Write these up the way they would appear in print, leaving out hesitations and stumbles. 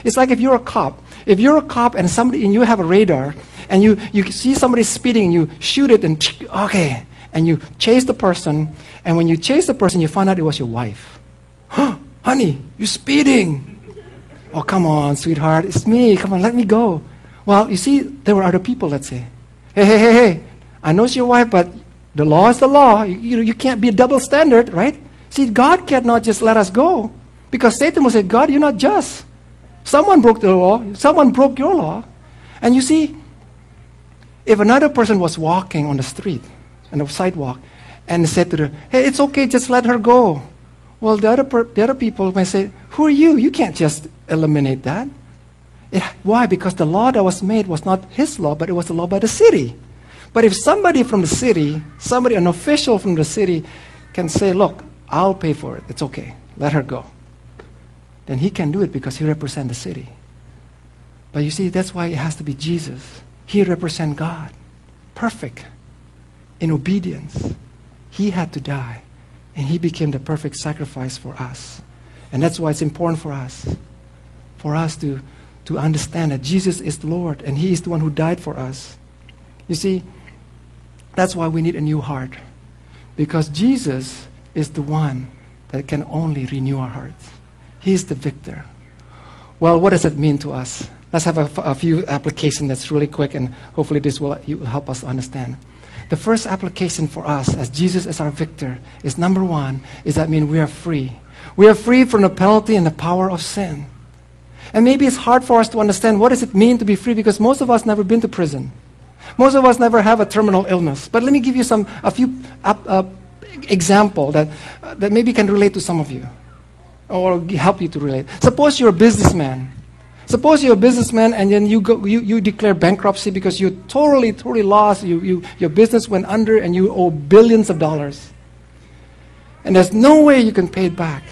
It's like if you're a cop. If you're a cop and you have a radar, and you see somebody speeding, and you shoot it, and okay, and you chase the person, and when you chase the person, you find out it was your wife. Honey, you're speeding. Oh, come on, sweetheart, it's me. Come on, let me go. Well, you see, there were other people, let's say. Hey, I know it's your wife, but the law is the law. You can't be a double standard, right? See, God cannot just let us go. Because Satan will say, God, you're not just. Someone broke the law. Someone broke your law. And you see, if another person was walking on the street, on the sidewalk, and said to her, hey, it's okay, just let her go. Well, the other people may say, who are you? You can't just eliminate that. Why? Because the law that was made was not his law, but it was the law by the city. But if somebody from the city, an official from the city, can say, look, I'll pay for it. It's okay. Let her go. Then he can do it because he represents the city. But you see, that's why it has to be Jesus. He represents God. Perfect. In obedience. He had to die. And he became the perfect sacrifice for us. And that's why it's important for us to understand that Jesus is the Lord and he is the one who died for us. You see, that's why we need a new heart. Because Jesus is the one that can only renew our hearts. He is the victor. Well, what does it mean to us? Let's have a few applications that's really quick, and hopefully this will help us understand. The first application for us, as Jesus is our victor, is number one, is that mean we are free. We are free from the penalty and the power of sin. And maybe it's hard for us to understand what does it mean to be free, because most of us never been to prison. Most of us never have a terminal illness. But let me give you a few example that maybe can relate to some of you, or help you to relate. Suppose you're a businessman. Suppose you're a businessman and then you declare bankruptcy because you're totally lost. Your business went under and you owe billions of dollars. And there's no way you can pay it back.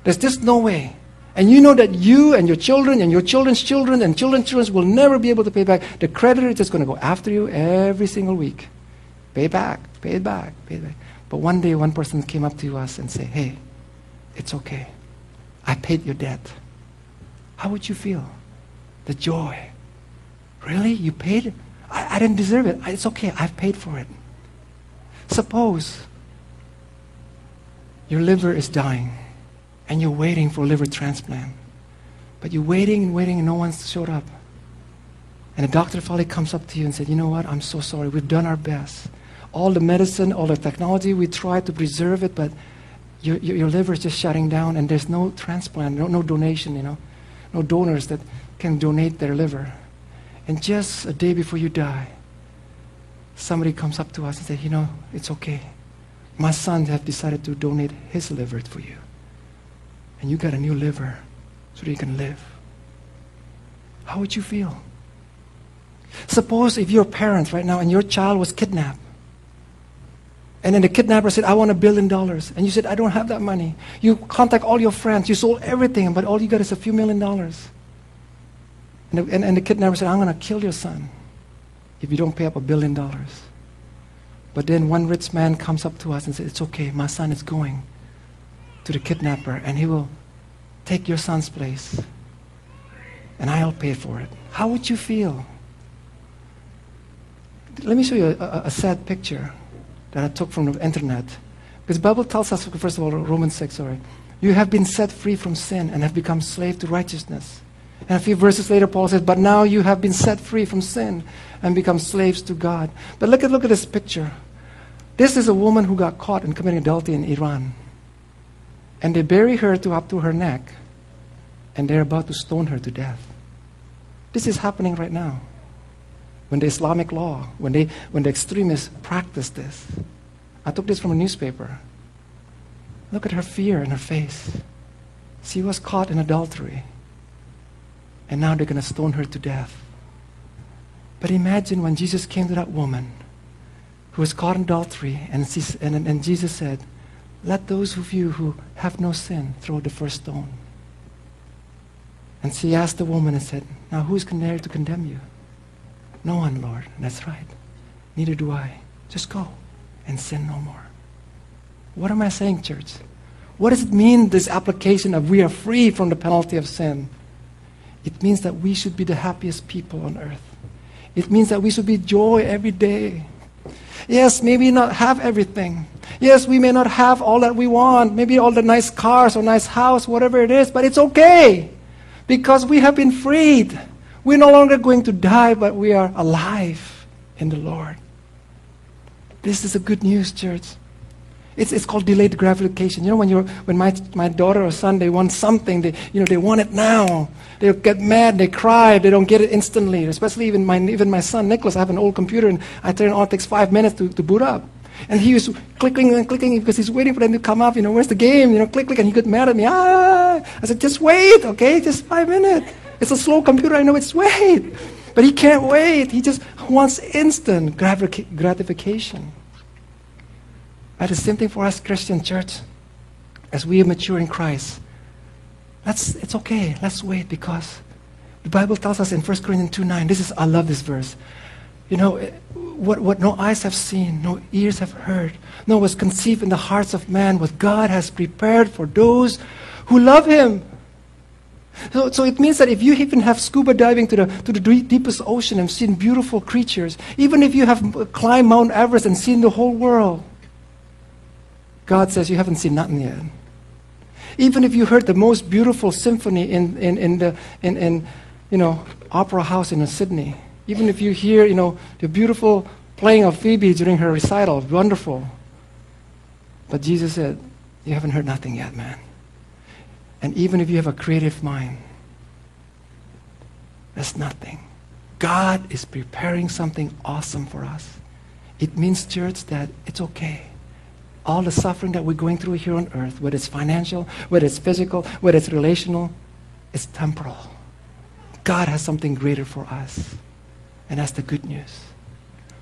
There's just no way. And you know that you and your children and your children's children and children's children will never be able to pay back. The creditor is just going to go after you every single week. Pay it back, pay it back, pay it back. But one day one person came up to us and said, hey, it's okay. I paid your debt. How would you feel? The joy. Really? You paid it? I didn't deserve it. It's okay. I've paid for it. Suppose your liver is dying and you're waiting for a liver transplant. But you're waiting and waiting and no one's showed up. And the doctor finally comes up to you and said, you know what? I'm so sorry. We've done our best. All the medicine, all the technology, we tried to preserve it, but your liver is just shutting down and there's no transplant, no donation, no donors that can donate their liver. And just a day before you die, somebody comes up to us and says, it's okay. My son have decided to donate his liver for you. And you got a new liver so that you can live. How would you feel? Suppose if you're a parent right now and your child was kidnapped. And then the kidnapper said, I want $1 billion. And you said, I don't have that money. You contact all your friends. You sold everything, but all you got is a few $1 million. And the kidnapper said, I'm going to kill your son if you don't pay up $1 billion. But then one rich man comes up to us and says, it's okay, my son is going to the kidnapper and he will take your son's place and I'll pay for it. How would you feel? Let me show you a sad picture that I took from the internet. Because the Bible tells us, first of all, Romans 6, you have been set free from sin and have become slave to righteousness. And a few verses later, Paul says, but now you have been set free from sin and become slaves to God. But look at this picture. This is a woman who got caught in committing adultery in Iran. And they bury her up to her neck. And they're about to stone her to death. This is happening right now. When the Islamic law, when the extremists practice this. I took this from a newspaper. Look at her fear in her face. She was caught in adultery. And now they're going to stone her to death. But imagine when Jesus came to that woman who was caught in adultery, and Jesus said, let those of you who have no sin throw the first stone. And she asked the woman and said, now who's there to condemn you? No one, Lord. And that's right. Neither do I. Just go and sin no more. What am I saying, church? What does it mean, this application of we are free from the penalty of sin? It means that we should be the happiest people on earth. It means that we should be joy every day. Yes, maybe not have everything. Yes, we may not have all that we want, maybe all the nice cars or nice house, whatever it is, but it's okay because we have been freed. We're no longer going to die, but we are alive in the Lord. This is a good news, church. It's called delayed gratification. You know, when my daughter or son, they want something, they want it now. They get mad, they cry, they don't get it instantly. Especially even my son, Nicholas, I have an old computer and I turn it on, it takes 5 minutes to boot up. And he was clicking and clicking because he's waiting for them to come up, where's the game? Click, click, and he got mad at me. I said, just wait, okay, just 5 minutes. It's a slow computer, I know, it's wait. But he can't wait. He just wants instant gratification. That is the same thing for us, Christian church. As we mature in Christ, it's okay. Let's wait because the Bible tells us in 1 Corinthians 2:9, I love this verse. What no eyes have seen, no ears have heard, no was conceived in the hearts of man, what God has prepared for those who love Him. So it means that if you even have scuba diving to the deepest ocean and seen beautiful creatures, even if you have climbed Mount Everest and seen the whole world, God says you haven't seen nothing yet. Even if you heard the most beautiful symphony in opera house in Sydney, even if you hear the beautiful playing of Phoebe during her recital, wonderful. But Jesus said, you haven't heard nothing yet, man. And even if you have a creative mind, that's nothing. God is preparing something awesome for us. It means, church, that it's okay. All the suffering that we're going through here on earth, whether it's financial, whether it's physical, whether it's relational, it's temporal. God has something greater for us. And that's the good news.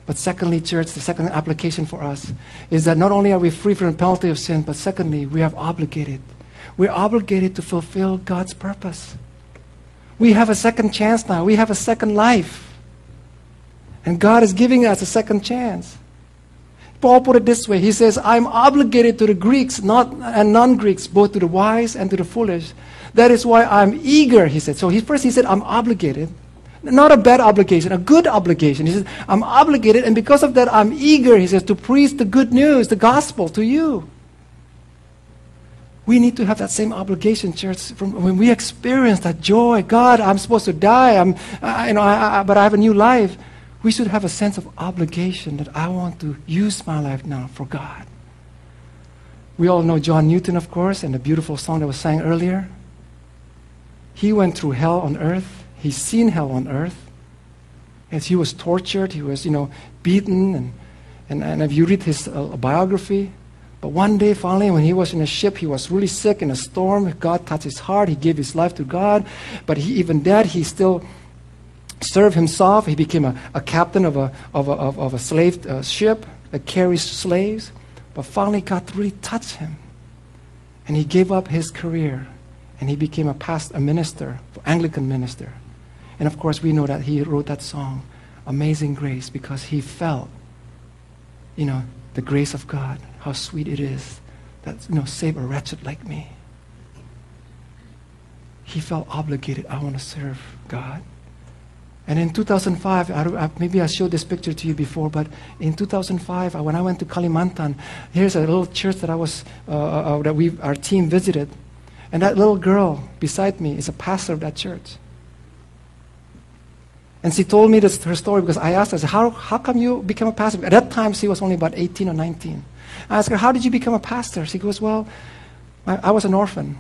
But secondly, church, the second application for us is that not only are we free from the penalty of sin, but secondly, we are obligated. We're obligated to fulfill God's purpose. We have a second chance now. We have a second life. And God is giving us a second chance. Paul put it this way. He says, I'm obligated to the Greeks and non-Greeks, both to the wise and to the foolish. That is why I'm eager, he said. So first he said, I'm obligated. Not a bad obligation, a good obligation. He says, I'm obligated, and because of that, I'm eager, he says, to preach the good news, the gospel to you. We need to have that same obligation, church. From when we experience that joy, God, I'm supposed to die, but I have a new life. We should have a sense of obligation that I want to use my life now for God. We all know John Newton, of course, and the beautiful song that was sang earlier. He went through hell on earth. He's seen hell on earth. As he was tortured, he was, beaten, and if you read his biography. But one day, finally, when he was in a ship, he was really sick in a storm. God touched his heart. He gave his life to God. But even dead, he still served himself. He became a captain of a slave ship that carries slaves. But finally, God really touched him. And he gave up his career. And he became a minister, Anglican minister. And of course, we know that he wrote that song, Amazing Grace, because he felt, the grace of God, how sweet it is that, save a wretched like me. He felt obligated. I want to serve God. And in 2005, maybe I showed this picture to you before, but in 2005, when I went to Kalimantan, here's a little church that our team visited. And that little girl beside me is a pastor of that church. And she told me her story because I asked her, how come you became a pastor? At that time, she was only about 18 or 19. I asked her, how did you become a pastor? She goes, well, I was an orphan.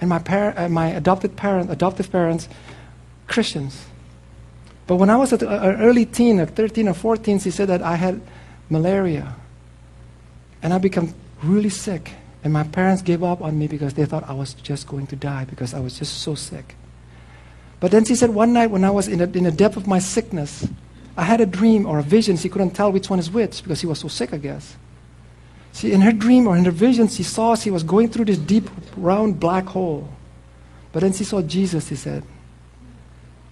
And my adoptive parents, Christians. But when I was an early teen, at 13 or 14, she said that I had malaria. And I became really sick. And my parents gave up on me because they thought I was just going to die because I was just so sick. But then she said one night when I was in the depth of my sickness, I had a dream or a vision. She couldn't tell which one is which because she was so sick, I guess. In her dream or in her vision, she saw she was going through this deep, round, black hole. But then she saw Jesus, she said.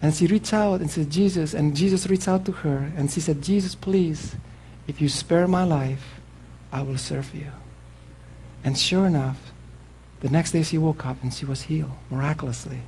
And she reached out and said, Jesus. And Jesus reached out to her. And she said, Jesus, please, if you spare my life, I will serve you. And sure enough, the next day she woke up and she was healed miraculously.